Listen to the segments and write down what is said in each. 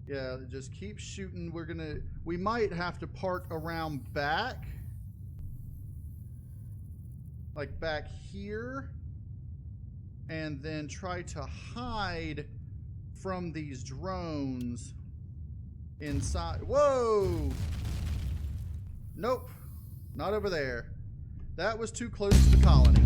Yeah, just keep shooting. We might have to park around back. Like back here. And then try to hide from these drones inside. Whoa! Nope. Not over there. That was too close to the colony.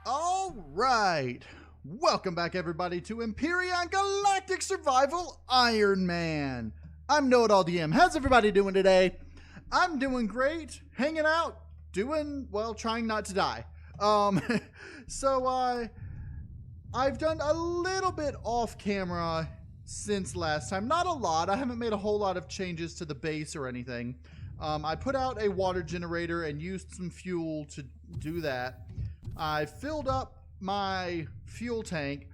All right. Welcome back, everybody, to Empyrion Galactic Survival Ironman. I'm KnowItAllDM. How's everybody doing today? I'm doing great. Hanging out. Doing, well, trying not to die. I've done a little bit off camera since last time. Not a lot. I haven't made a whole lot of changes to the base or anything. I put out a water generator and used some fuel to do that. I filled up my fuel tank.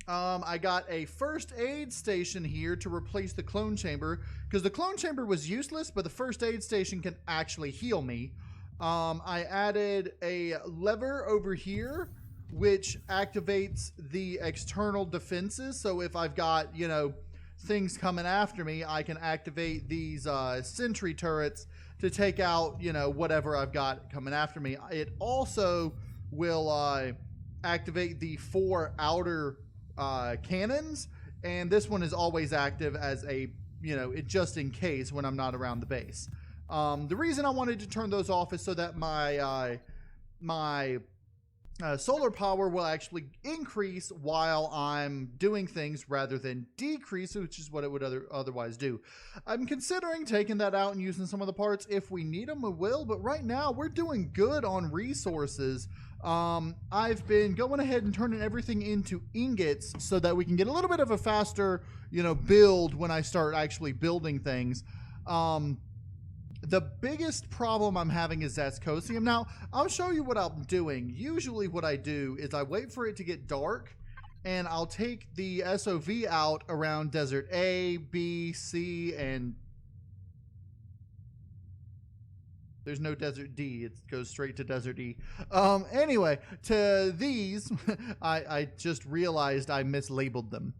I got a first aid station here to replace the clone chamber because the clone chamber was useless, but the first aid station can actually heal me. I added a lever over here which activates the external defenses, so if I've got, you know, things coming after me, I can activate these sentry turrets to take out, you know, whatever I've got coming after me. It also will activate the 4 outer cannons, and this one is always active as a, you know, it just in case when I'm not around the base. The reason I wanted to turn those off is so that my solar power will actually increase while I'm doing things rather than decrease, which is what it would otherwise do. I'm considering taking that out and using some of the parts. If we need them, we will, but right now we're doing good on resources. I've been going ahead and turning everything into ingots so that we can get a little bit of a faster, you know, build when I start actually building things. The biggest problem I'm having is Zascosium. Now, I'll show you what I'm doing. Usually what I do is I wait for it to get dark, and I'll take the SOV out around Desert A, B, C, and there's no Desert D. It goes straight to Desert E. Anyway, to these, I just realized I mislabeled them.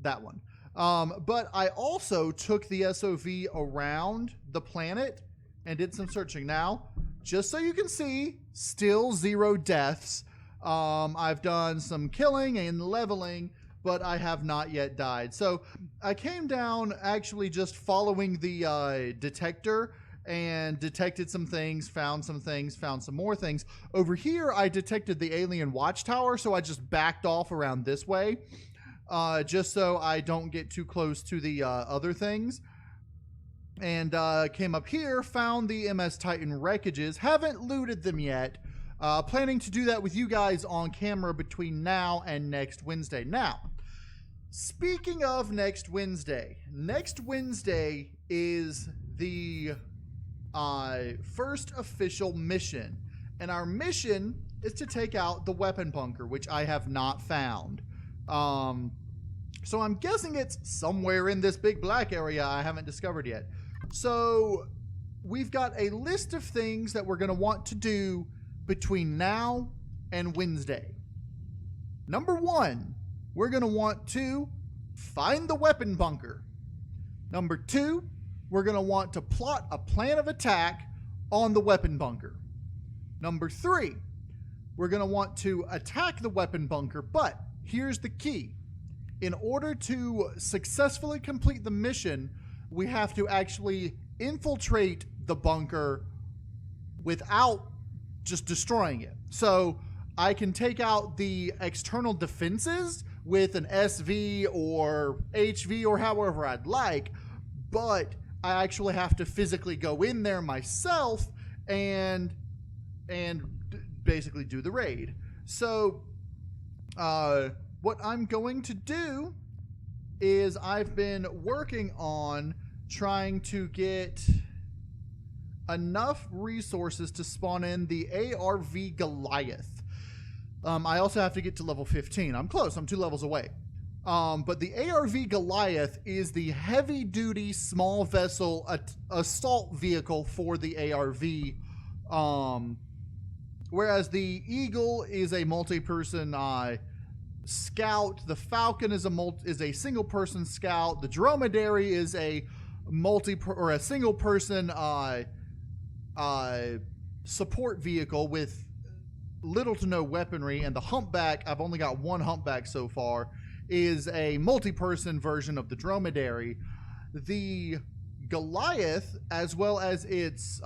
That one. But I also took the SOV around the planet and did some searching. Now, just so you can see, still 0 deaths. I've done some killing and leveling, but I have not yet died. So I came down actually just following the detector and detected some things, found some more things. Over here, I detected the alien watchtower, so I just backed off around this way, just so I don't get too close to the other things. And came up here, found the MS Titan wreckages. Haven't looted them yet. Planning to do that with you guys on camera between now and next Wednesday. Now, speaking of next Wednesday is the first official mission. And our mission is to take out the weapon bunker, which I have not found. So I'm guessing it's somewhere in this big black area I haven't discovered yet. So we've got a list of things that we're going to want to do between now and Wednesday. Number 1, we're going to want to find the weapon bunker. Number 2, we're going to want to plot a plan of attack on the weapon bunker. Number 3, we're going to want to attack the weapon bunker, but here's the key. In order to successfully complete the mission, we have to actually infiltrate the bunker without just destroying it. So I can take out the external defenses with an SV or HV or however I'd like, but I actually have to physically go in there myself and basically do the raid. So what I'm going to do is I've been working on trying to get enough resources to spawn in the ARV Goliath. I also have to get to level 15. I'm close. I'm 2 levels away. But the ARV Goliath is the heavy-duty small vessel assault vehicle for the ARV. Whereas the Eagle is a multi-person scout. The Falcon is a single-person scout. The Dromedary is a single-person support vehicle with little to no weaponry. And the Humpback, I've only got one Humpback so far, is a multi-person version of the Dromedary. The Goliath, as well as its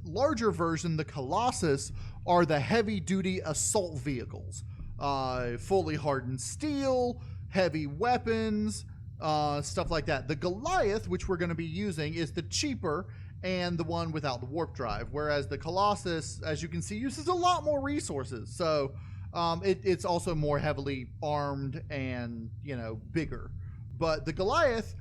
larger version, the Colossus, are the heavy-duty assault vehicles. Fully hardened steel, heavy weapons, stuff like that. The Goliath, which we're going to be using, is the cheaper and the one without the warp drive, whereas the Colossus, as you can see, uses a lot more resources. So it's also more heavily armed and, bigger. But the Goliath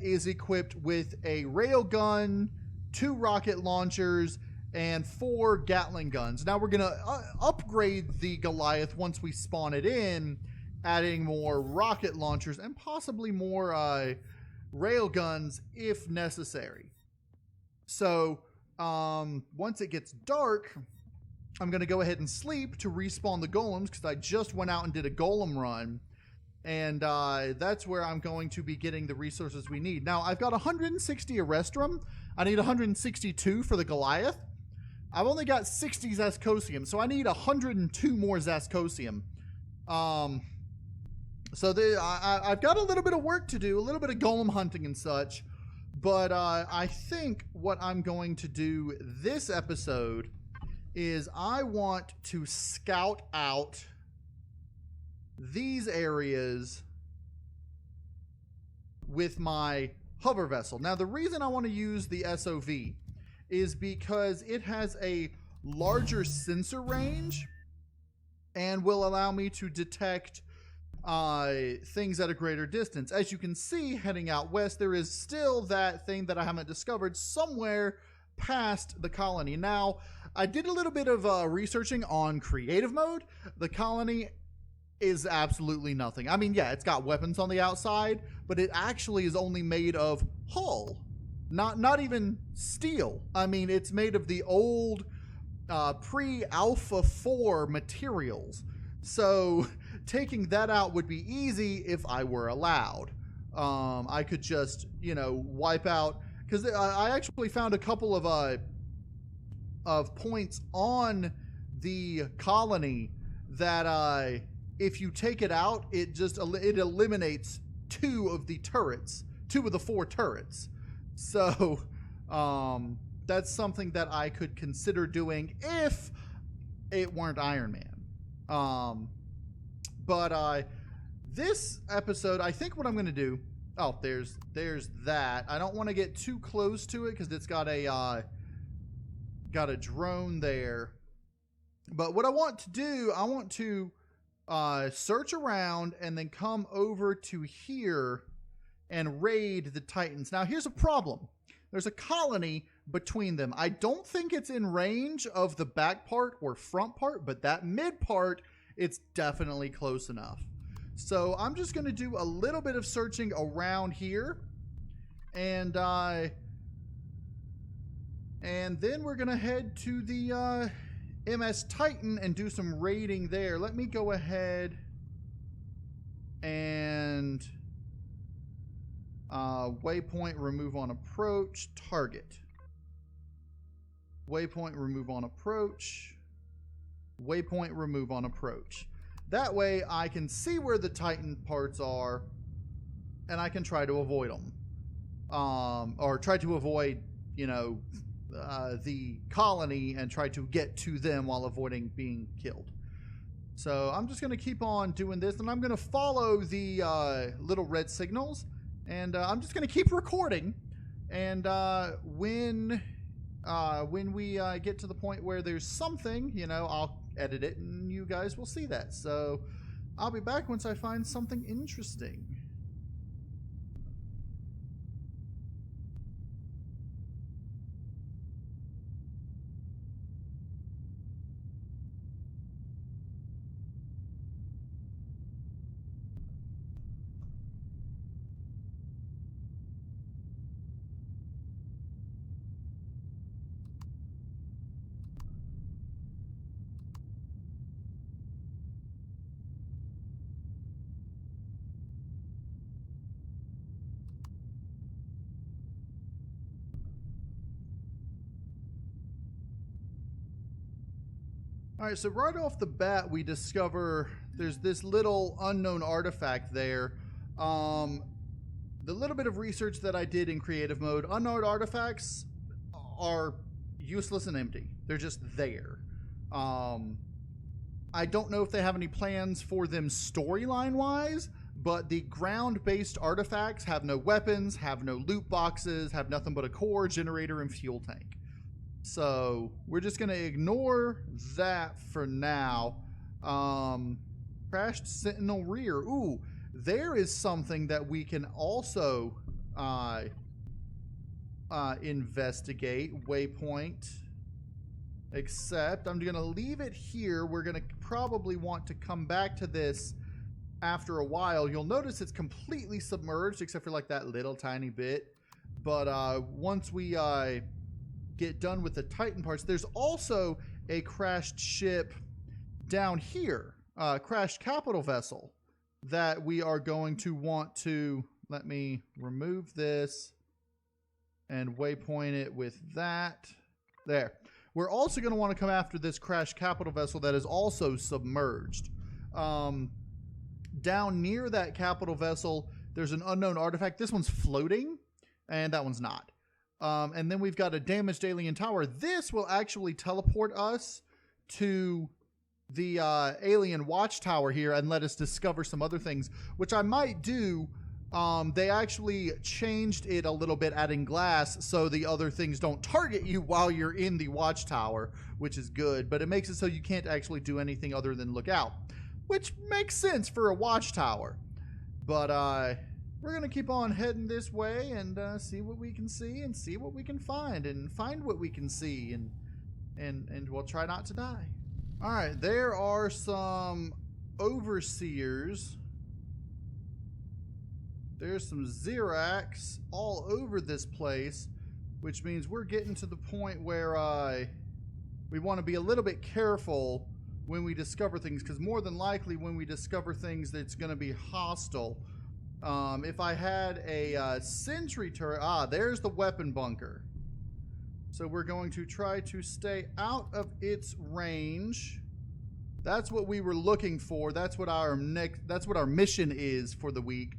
is equipped with a railgun, 2 rocket launchers, and 4 Gatling guns. Now we're going to upgrade the Goliath once we spawn it in, adding more rocket launchers and possibly more rail guns if necessary. So once it gets dark, I'm going to go ahead and sleep to respawn the golems, because I just went out and did a golem run. And that's where I'm going to be getting the resources we need. Now, I've got 160 Arrestrum. I need 162 for the Goliath. I've only got 60 Zascosium, so I need 102 more Zascosium. So I've got a little bit of work to do, a little bit of golem hunting and such. But I think what I'm going to do this episode is I want to scout out these areas with my hover vessel. Now, the reason I want to use the SOV is because it has a larger sensor range and will allow me to detect things at a greater distance. As you can see, heading out west, there is still that thing that I haven't discovered somewhere past the colony. Now, I did a little bit of researching on creative mode. The colony is absolutely nothing. I mean, yeah, it's got weapons on the outside, but it actually is only made of hull, not even steel. I mean, it's made of the old pre-Alpha 4 materials. So taking that out would be easy if I were allowed. I could just, wipe out, because I actually found a couple of points on the colony that if you take it out, it eliminates 2 of the 4 turrets. So that's something that I could consider doing if it weren't Ironman. But this episode, I think what I'm going to do... Oh, there's that. I don't want to get too close to it because it's got a drone there. But what I want to do, I want to search around and then come over to here and raid the Titans. Now, here's a problem. There's a colony between them. I don't think it's in range of the back part or front part, but that mid part, it's definitely close enough. So I'm just going to do a little bit of searching around here, and then we're going to head to the MS Titan and do some raiding there. Let me go ahead and waypoint remove on approach, target. Waypoint remove on approach. Waypoint remove on approach. That way I can see where the Titan parts are and I can try to avoid them. Or try to avoid, the colony and try to get to them while avoiding being killed. So I'm just going to keep on doing this, and I'm going to follow the little red signals, and I'm just going to keep recording. And when we get to the point where there's something, I'll edit it and you guys will see that. So I'll be back once I find something interesting. All right, so right off the bat, we discover there's this little unknown artifact there. The little bit of research that I did in creative mode, unknown artifacts are useless and empty. They're just there. I don't know if they have any plans for them storyline-wise, but the ground-based artifacts have no weapons, have no loot boxes, have nothing but a core, generator, and fuel tank. So we're just going to ignore that for now. Crashed Sentinel rear. Ooh, there is something that we can also investigate. Waypoint. Except I'm going to leave it here. We're going to probably want to come back to this after a while. You'll notice it's completely submerged except for like that little tiny bit. But once we get done with the Titan parts, there's also a crashed ship down here, crashed capital vessel, that we are going to want to, let me remove this and waypoint it with that. There. We're also going to want to come after this crashed capital vessel that is also submerged. Down near that capital vessel, there's an unknown artifact. This one's floating, and that one's not. And then we've got a damaged alien tower. This will actually teleport us to the alien watchtower here and let us discover some other things, which I might do. They actually changed it a little bit, adding glass, so the other things don't target you while you're in the watchtower, which is good. But it makes it so you can't actually do anything other than look out, which makes sense for a watchtower. But we're going to keep on heading this way and see what we can see and see what we can find and find what we can see and we'll try not to die. All right, there are some overseers. There's some Xerax all over this place, which means we're getting to the point where we want to be a little bit careful when we discover things, because more than likely when we discover things that's going to be hostile. If I had a sentry turret, there's the weapon bunker. So we're going to try to stay out of its range. That's what we were looking for. That's what our mission is for the week.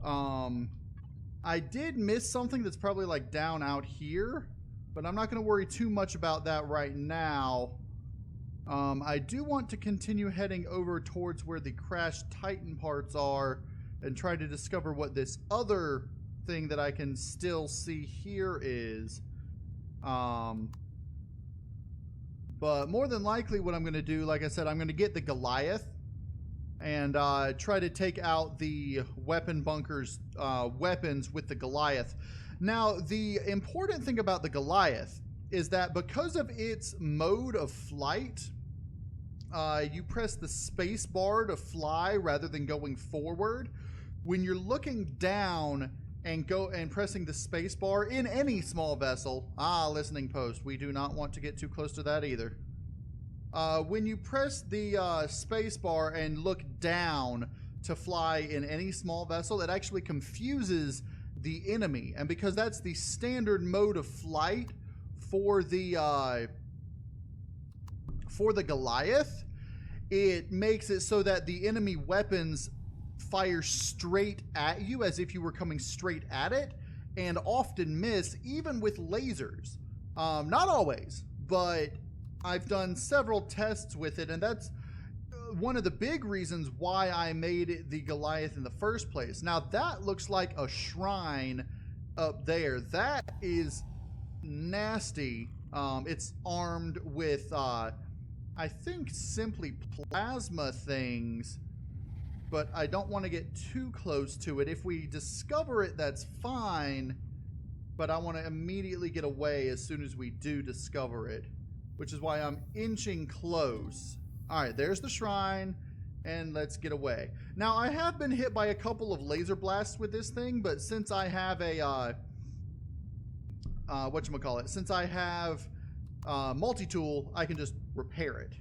I did miss something that's probably like down out here, but I'm not going to worry too much about that right now. I do want to continue heading over towards where the crashed Titan parts are and try to discover what this other thing that I can still see here is. But more than likely what I'm going to do, like I said, I'm going to get the Goliath and try to take out the weapon bunker's weapons with the Goliath. Now, the important thing about the Goliath is that because of its mode of flight, you press the space bar to fly rather than going forward. When you're looking down and pressing the space bar in any small vessel, listening post, we do not want to get too close to that either. When you press the space bar and look down to fly in any small vessel, it actually confuses the enemy. And because that's the standard mode of flight for the Goliath, it makes it so that the enemy weapons fire straight at you as if you were coming straight at it, and often miss, even with lasers. Not always, but I've done several tests with it, and that's one of the big reasons why I made it the Goliath in the first place. Now, that looks like a shrine up there. That is nasty. It's armed with, I think, simply plasma things, but I don't want to get too close to it. If we discover it, that's fine, but I want to immediately get away as soon as we do discover it, which is why I'm inching close. All right, there's the shrine, and let's get away. Now, I have been hit by a couple of laser blasts with this thing, but since I have a, since I have multi-tool, I can just repair it.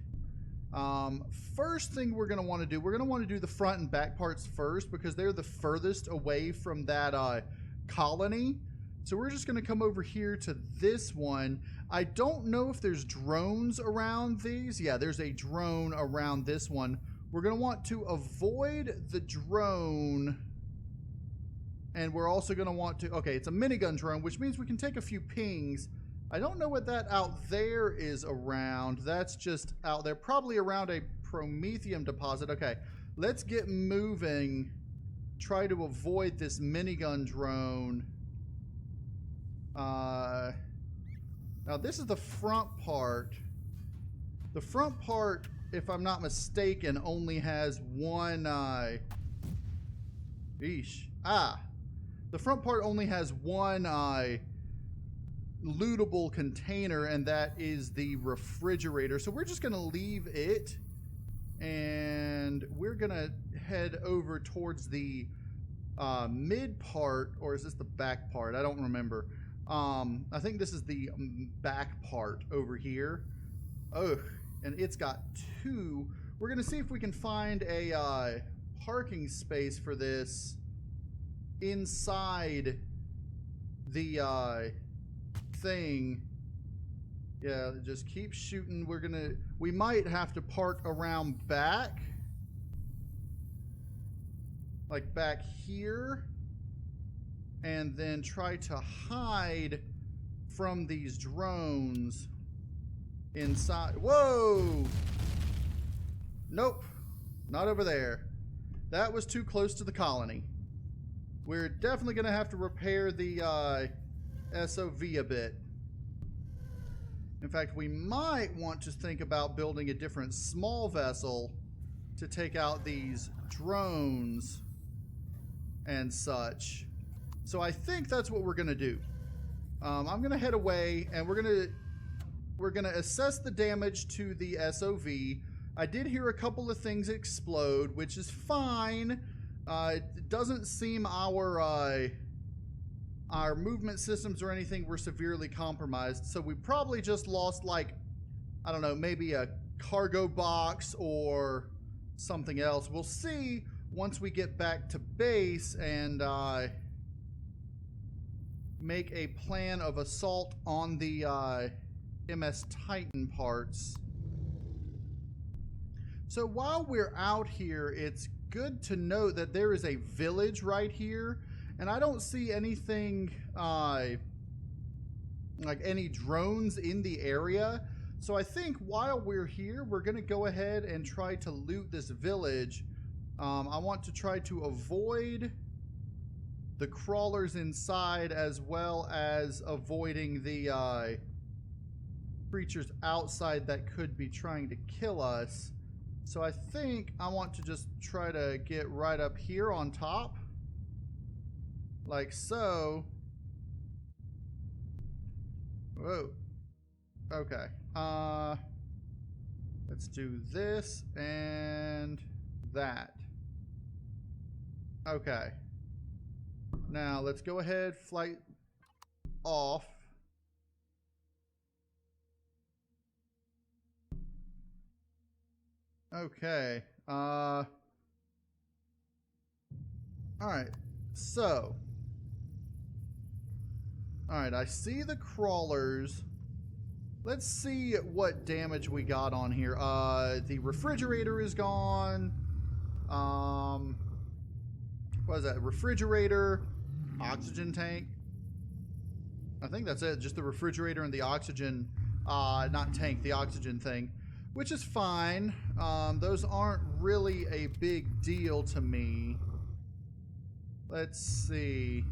First thing we're going to want to do, the front and back parts first, because they're the furthest away from that colony. So we're just going to come over here to this one. I don't know if there's drones around these. Yeah, there's a drone around this one. We're going to want to avoid the drone. And we're also going to want to... Okay, it's a minigun drone, which means we can take a few pings. I don't know what that out there is around. That's just out there. Probably around a promethium deposit. Okay, let's get moving. Try to avoid this minigun drone. Now this is the front part. The front part, if I'm not mistaken, only has one the front part only has one lootable container, and that is the refrigerator. So we're just gonna leave it, and we're gonna head over towards the mid part, or is this the back part? I don't remember. I think this is the back part over here. Oh, and it's got two. We're gonna see if we can find a parking space for this inside the thing. Yeah, just keep shooting. We might have to park around back, like back here, and then try to hide from these drones inside. Whoa! Nope, not over there. That was too close to the colony. We're definitely going to have to repair the SOV a bit. In fact, we might want to think about building a different small vessel to take out these drones and such. So I think that's what we're going to do. I'm going to head away, and we're going to assess the damage to the SOV. I did hear a couple of things explode, which is fine. It doesn't seem our movement systems or anything were severely compromised. So we probably just lost, like, I don't know, maybe a cargo box or something else. We'll see once we get back to base and make a plan of assault on the MS Titan parts. So while we're out here, it's good to note that there is a village right here, and I don't see anything like any drones in the area. So I think while we're here, we're going to go ahead and try to loot this village. I want to try to avoid the crawlers inside, as well as avoiding the creatures outside that could be trying to kill us. So I think I want to just try to get right up here on top, like so. Whoa. Okay. Let's do this and that. Okay. Now let's go ahead, flight off. Okay. All right. So. All right. I see the crawlers. Let's see what damage we got on here. The refrigerator is gone. What is that? Refrigerator, oxygen tank. I think that's it. Just the refrigerator and the oxygen, not tank, the oxygen thing. Which is fine. Those aren't really a big deal to me. Let's see.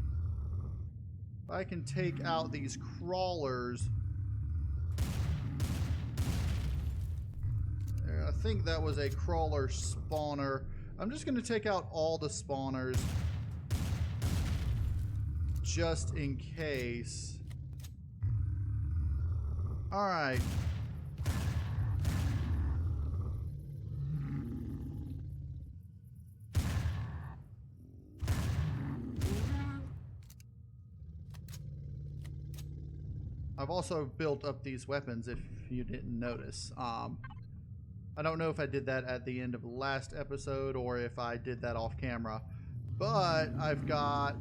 If I can take out these crawlers. I think that was a crawler spawner. I'm just going to take out all the spawners. Just in case. Alright. I've also built up these weapons, if you didn't notice. I don't know if I did that at the end of the last episode or if I did that off camera, but I've got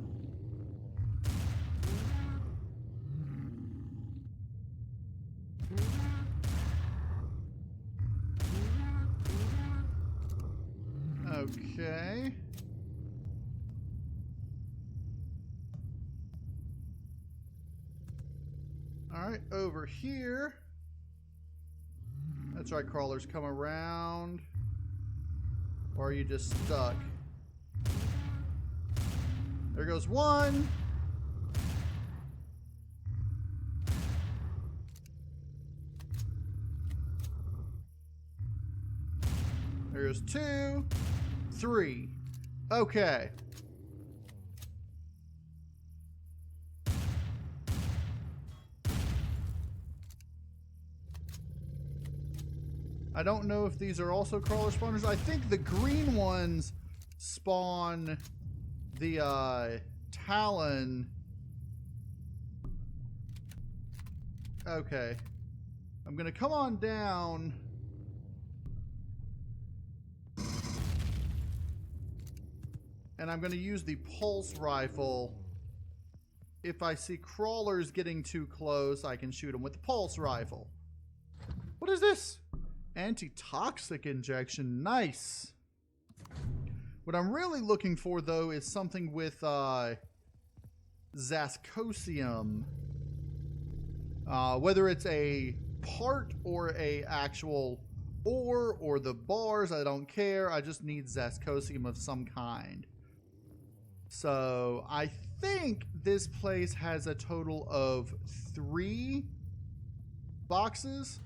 Okay. Alright, over here. That's right, crawlers, come around. Or are you just stuck? There goes one. There goes 2, 3. Okay. I don't know if these are also crawler spawners. I think the green ones spawn the Talon. Okay. I'm gonna come on down. And I'm gonna use the pulse rifle. If I see crawlers getting too close, I can shoot them with the pulse rifle. What is this? Antitoxic injection. Nice. What I'm really looking for, though, is something with Zascosium. Whether it's a part or a actual ore or the bars, I don't care. I just need Zascosium of some kind. So I think this place has a total of 3 boxes.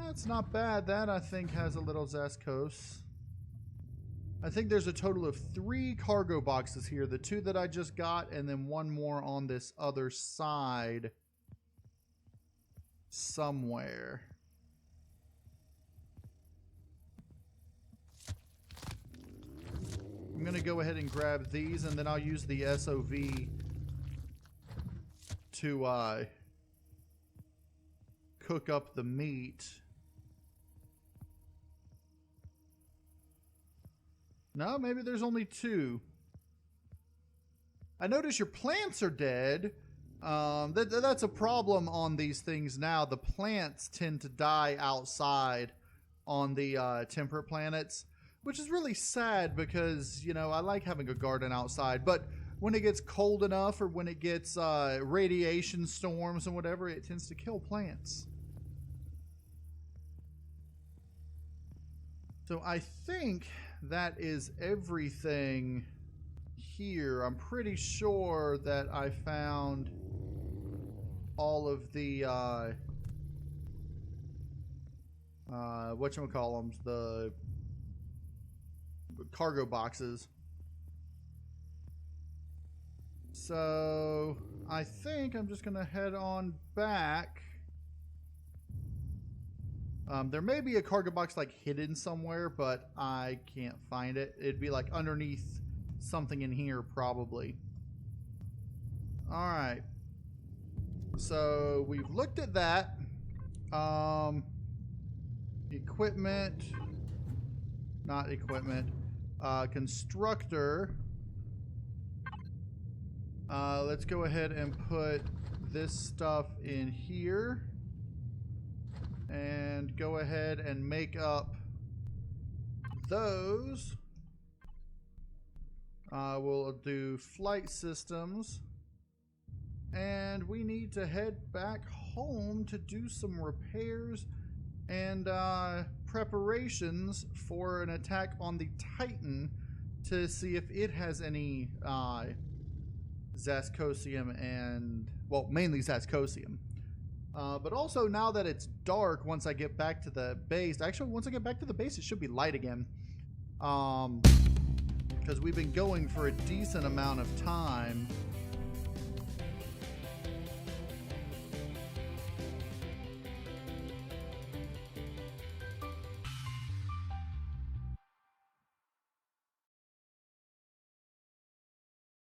That's not bad. That, I think, has a little Zascos. I think there's a total of 3 cargo boxes here. The 2 that I just got, and then 1 more on this other side somewhere. I'm going to go ahead and grab these, and then I'll use the SOV to cook up the meat. No, maybe there's only 2. I notice your plants are dead. That's a problem on these things now. The plants tend to die outside on the temperate planets, which is really sad because, you know, I like having a garden outside. But when it gets cold enough or when it gets radiation storms and whatever, it tends to kill plants. So I think that is everything here. I'm pretty sure that I found all of the whatchamacallums, the cargo boxes. So I think I'm just gonna head on back. There may be a cargo box like hidden somewhere, but I can't find it. It'd be like underneath something in here probably. Alright. So we've looked at that. Equipment. Not equipment. Constructor. Let's go ahead and put this stuff in here. And go ahead and make up those. We'll do flight systems. And we need to head back home to do some repairs and preparations for an attack on the Titan to see if it has any Zascosium and, well, mainly Zascosium. But also, now that it's dark, once I get back to the base, actually, once I get back to the base, it should be light again. Because we've been going for a decent amount of time.